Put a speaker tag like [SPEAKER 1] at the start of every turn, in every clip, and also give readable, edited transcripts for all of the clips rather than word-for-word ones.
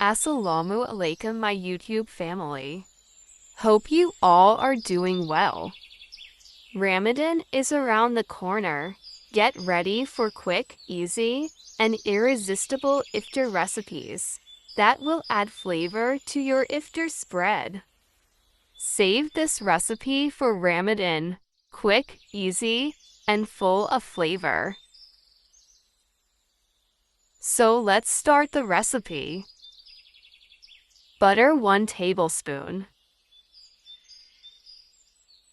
[SPEAKER 1] Assalamu alaikum, my YouTube family. Hope you all are doing well. Ramadan is around the corner. Get ready for quick, easy, and irresistible iftar recipes that will add flavor to your iftar spread. Save this recipe for Ramadan, quick, easy, and full of flavor. So let's start the recipe. Butter 1 tablespoon.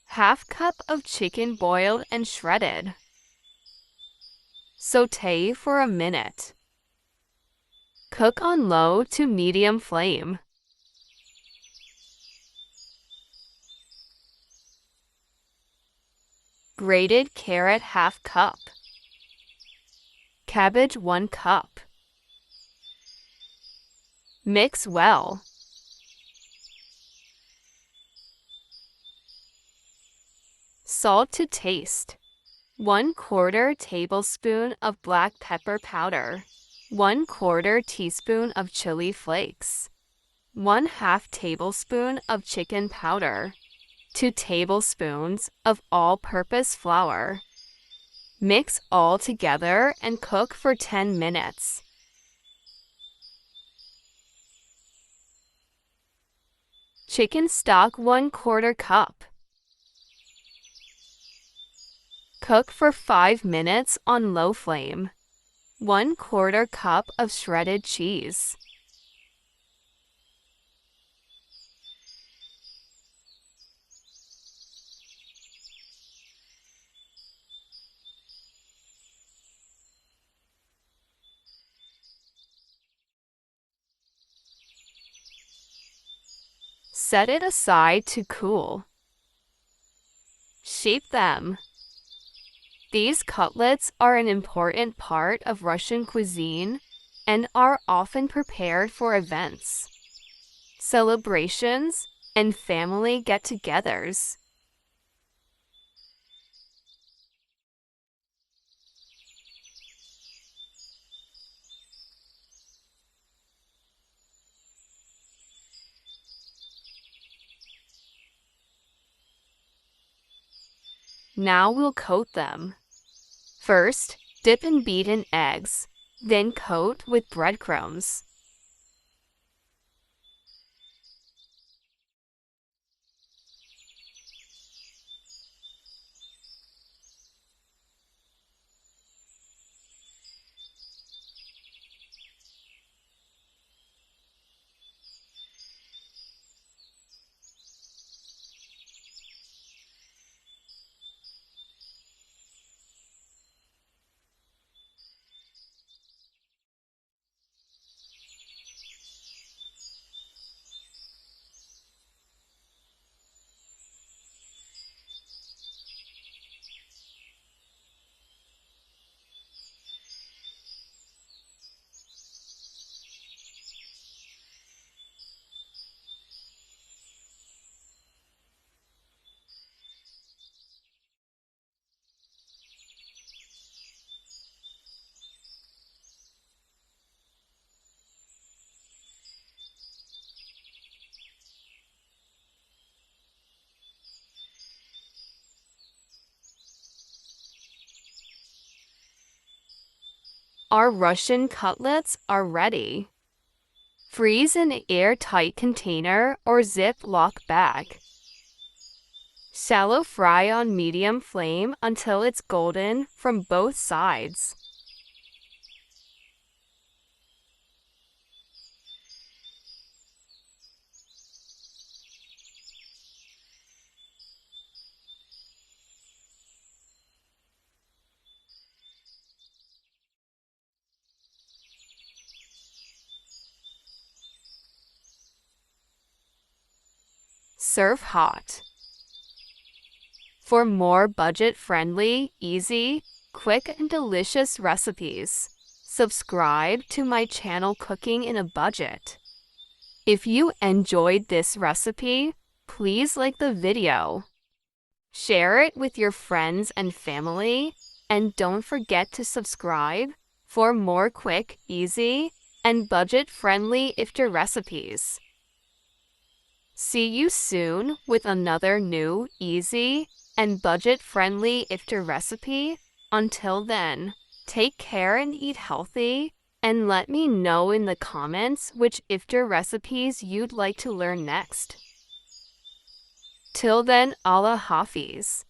[SPEAKER 1] Half cup of chicken boiled and shredded. Sauté for a minute. Cook on low to medium flame. Grated carrot half cup. Cabbage 1 cup. Mix well. Salt to taste. 1/4 tablespoon of black pepper powder. 1/4 teaspoon of chili flakes. 1/2 tablespoon of chicken powder. 2 tablespoons of all-purpose flour. Mix all together and cook for 10 minutes. Chicken stock 1/4 cup. Cook for 5 minutes on low flame. 1/4 cup of shredded cheese. Set it aside to cool. Shape them. These cutlets are an important part of Russian cuisine and are often prepared for events, celebrations, and family get-togethers. Now we'll coat them. First, dip in beaten eggs, then coat with breadcrumbs. Our Russian cutlets are ready. Freeze in an airtight container or Ziploc bag. Shallow fry on medium flame until it's golden from both sides. Serve hot. For more budget-friendly, easy, quick, and delicious recipes, subscribe to my channel Cooking in a Budget. If you enjoyed this recipe, please like the video. Share it with your friends and family, and don't forget to subscribe for more quick, easy, and budget-friendly iftar recipes. See you soon with another new, easy, and budget-friendly iftar recipe. Until then, take care and eat healthy, and let me know in the comments which iftar recipes you'd like to learn next. Till then, Allah Hafiz.